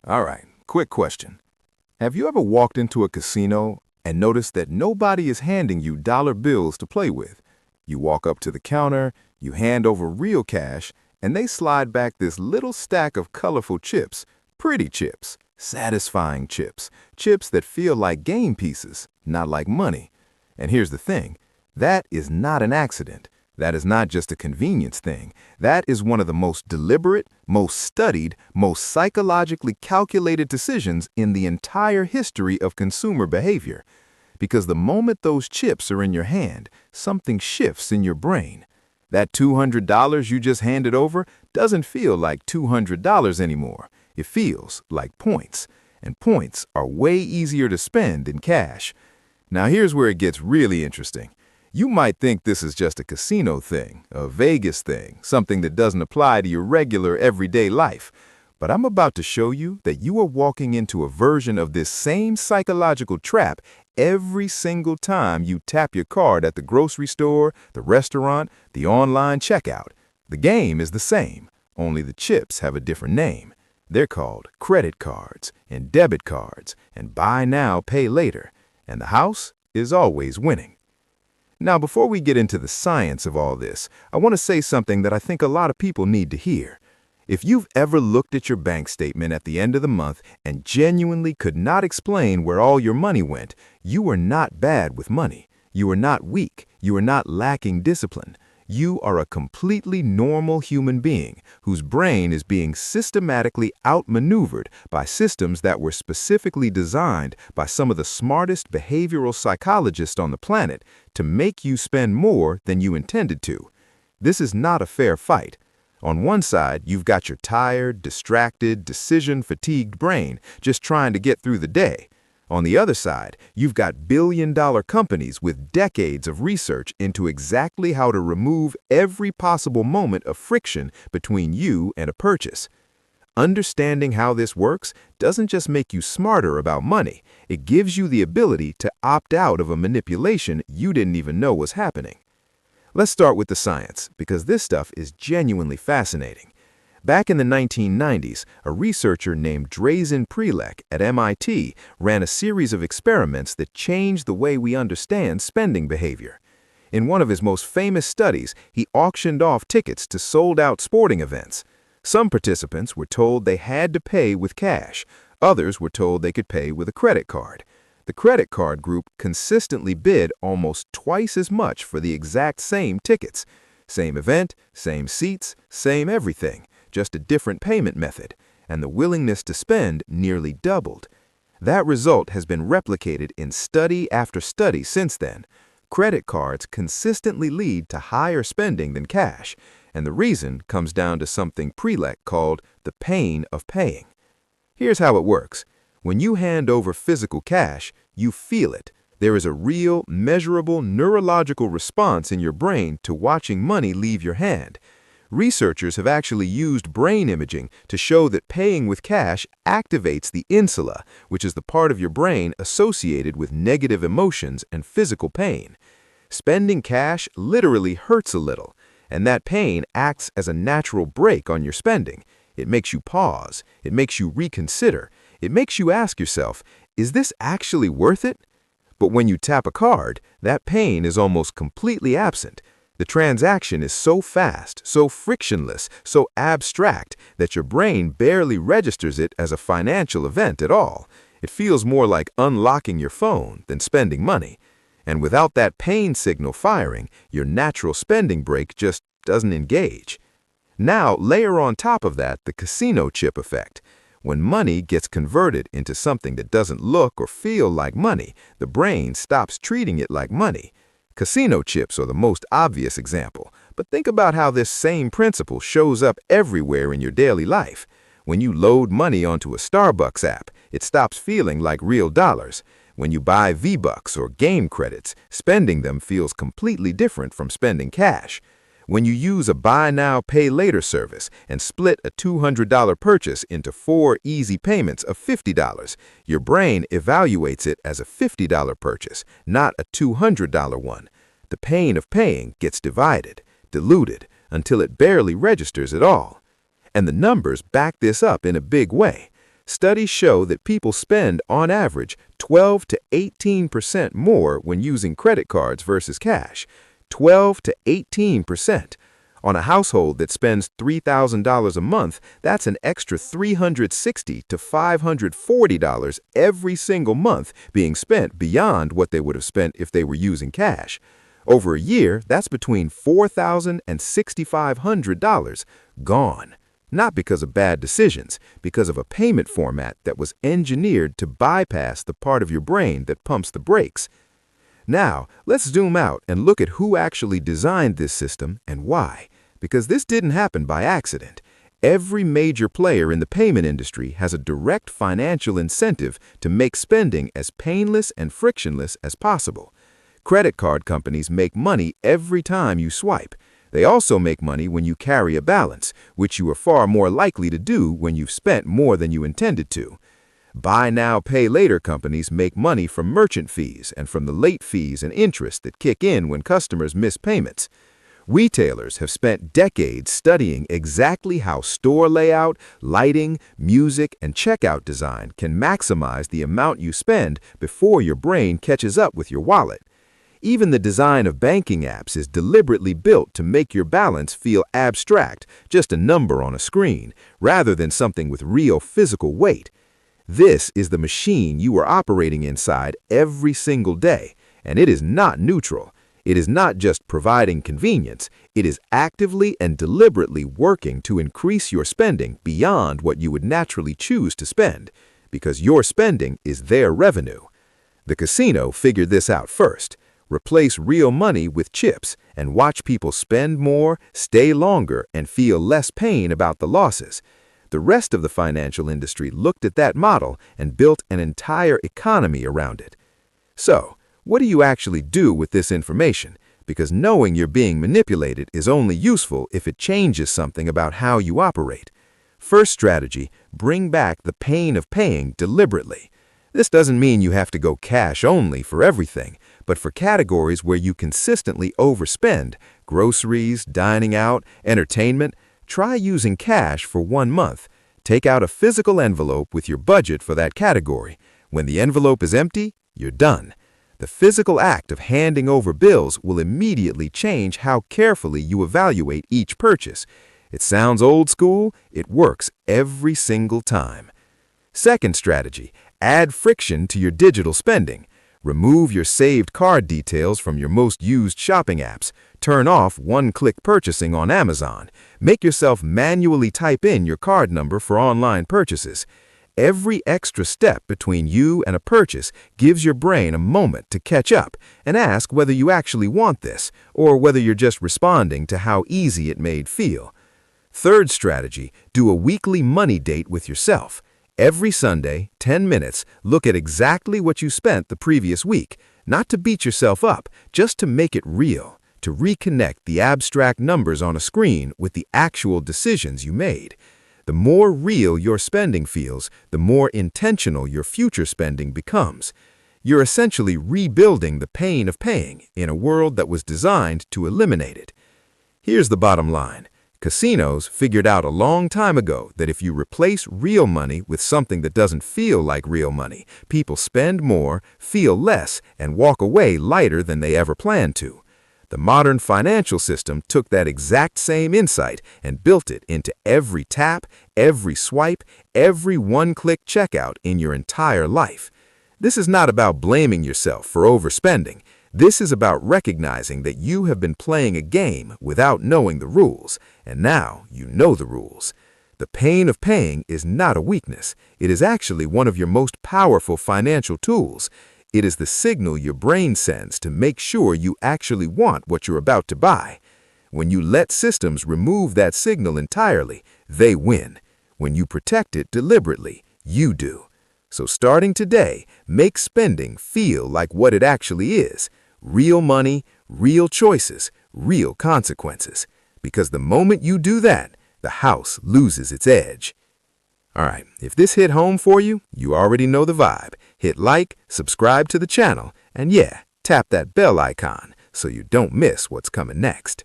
All right, quick question. Have you ever walked into a casino and noticed that nobody is handing you dollar bills to play with? You walk up to the counter, you hand over real cash, and they slide back this little stack of colorful chips, pretty chips, satisfying chips, chips that feel like game pieces, not like money. And here's the thing, that is not an accident. That is not just a convenience thing. That is one of the most deliberate, most studied, most psychologically calculated decisions in the entire history of consumer behavior. Because the moment those chips are in your hand, something shifts in your brain. That $200 you just handed over doesn't feel like $200 anymore. It feels like points. And points are way easier to spend than cash. Now here's where it gets really interesting. You might think this is just a casino thing, a Vegas thing, something that doesn't apply to your regular everyday life. But I'm about to show you that you are walking into a version of this same psychological trap every single time you tap your card at the grocery store, the restaurant, the online checkout. The game is the same, only the chips have a different name. They're called credit cards and debit cards and buy now, pay later. And the house is always winning. Now, before we get into the science of all this, I want to say something that I think a lot of people need to hear. If you've ever looked at your bank statement at the end of the month and genuinely could not explain where all your money went, you are not bad with money. You are not weak. You are not lacking discipline. You are a completely normal human being whose brain is being systematically outmaneuvered by systems that were specifically designed by some of the smartest behavioral psychologists on the planet to make you spend more than you intended to. This is not a fair fight. On one side, you've got your tired, distracted, decision-fatigued brain just trying to get through the day. On the other side, you've got billion-dollar companies with decades of research into exactly how to remove every possible moment of friction between you and a purchase. Understanding how this works doesn't just make you smarter about money, it gives you the ability to opt out of a manipulation you didn't even know was happening. Let's start with the science, because this stuff is genuinely fascinating. Back in the 1990s, a researcher named Drazen Prelec at MIT ran a series of experiments that changed the way we understand spending behavior. In one of his most famous studies, he auctioned off tickets to sold-out sporting events. Some participants were told they had to pay with cash. Others were told they could pay with a credit card. The credit card group consistently bid almost twice as much for the exact same tickets. Same event, same seats, same everything. Just a different payment method, and the willingness to spend nearly doubled. That result has been replicated in study after study since then. Credit cards consistently lead to higher spending than cash, and the reason comes down to something Prelec called the pain of paying. Here's how it works. When you hand over physical cash, you feel it. There is a real, measurable neurological response in your brain to watching money leave your hand. Researchers have actually used brain imaging to show that paying with cash activates the insula, which is the part of your brain associated with negative emotions and physical pain. Spending cash literally hurts a little, and that pain acts as a natural brake on your spending. It makes you pause. It makes you reconsider. It makes you ask yourself, is this actually worth it? But when you tap a card, that pain is almost completely absent. The transaction is so fast, so frictionless, so abstract that your brain barely registers it as a financial event at all. It feels more like unlocking your phone than spending money. And without that pain signal firing, your natural spending brake just doesn't engage. Now, layer on top of that the casino chip effect. When money gets converted into something that doesn't look or feel like money, the brain stops treating it like money. Casino chips are the most obvious example, but think about how this same principle shows up everywhere in your daily life. When you load money onto a Starbucks app, it stops feeling like real dollars. When you buy V-Bucks or game credits, spending them feels completely different from spending cash. When you use a buy now, pay later service and split a $200 purchase into 4 easy payments of $50, your brain evaluates it as a $50 purchase, not a $200 one. The pain of paying gets divided, diluted, until it barely registers at all. And the numbers back this up in a big way. Studies show that people spend, on average, 12 to 18% more when using credit cards versus cash. 12 to 18%. On a household that spends $3,000 a month, that's an extra $360 to $540 every single month being spent beyond what they would have spent if they were using cash. Over a year, that's between $4,000 and $6,500 gone. Not because of bad decisions, because of a payment format that was engineered to bypass the part of your brain that pumps the brakes. Now, let's zoom out and look at who actually designed this system and why. Because this didn't happen by accident. Every major player in the payment industry has a direct financial incentive to make spending as painless and frictionless as possible. Credit card companies make money every time you swipe. They also make money when you carry a balance, which you are far more likely to do when you've spent more than you intended to. Buy now, pay later companies make money from merchant fees and from the late fees and interest that kick in when customers miss payments. Retailers have spent decades studying exactly how store layout, lighting, music, and checkout design can maximize the amount you spend before your brain catches up with your wallet. Even the design of banking apps is deliberately built to make your balance feel abstract, just a number on a screen, rather than something with real physical weight. This is the machine you are operating inside every single day, and it is not neutral. It is not just providing convenience, it is actively and deliberately working to increase your spending beyond what you would naturally choose to spend, because your spending is their revenue. The casino figured this out first. Replace real money with chips and watch people spend more, stay longer, and feel less pain about the losses. The rest of the financial industry looked at that model and built an entire economy around it. So, what do you actually do with this information? Because knowing you're being manipulated is only useful if it changes something about how you operate. First strategy, bring back the pain of paying deliberately. This doesn't mean you have to go cash only for everything, but for categories where you consistently overspend, groceries, dining out, entertainment, try using cash for 1 month. Take out a physical envelope with your budget for that category. When the envelope is empty, you're done. The physical act of handing over bills will immediately change how carefully you evaluate each purchase. It sounds old school, it works every single time. Second strategy, add friction to your digital spending. Remove your saved card details from your most used shopping apps. Turn off one-click purchasing on Amazon. Make yourself manually type in your card number for online purchases. Every extra step between you and a purchase gives your brain a moment to catch up and ask whether you actually want this or whether you're just responding to how easy it made feel. Third strategy, do a weekly money date with yourself. Every Sunday, 10 minutes, look at exactly what you spent the previous week, not to beat yourself up, just to make it real, to reconnect the abstract numbers on a screen with the actual decisions you made. The more real your spending feels, the more intentional your future spending becomes. You're essentially rebuilding the pain of paying in a world that was designed to eliminate it. Here's the bottom line. Casinos figured out a long time ago that if you replace real money with something that doesn't feel like real money, people spend more, feel less, and walk away lighter than they ever planned to. The modern financial system took that exact same insight and built it into every tap, every swipe, every one-click checkout in your entire life. This is not about blaming yourself for overspending. This is about recognizing that you have been playing a game without knowing the rules, and now you know the rules. The pain of paying is not a weakness. It is actually one of your most powerful financial tools. It is the signal your brain sends to make sure you actually want what you're about to buy. When you let systems remove that signal entirely, they win. When you protect it deliberately, you do. So starting today, make spending feel like what it actually is. Real money, real choices, real consequences. Because the moment you do that, the house loses its edge. All right, if this hit home for you, you already know the vibe. Hit like, subscribe to the channel, and yeah, tap that bell icon so you don't miss what's coming next.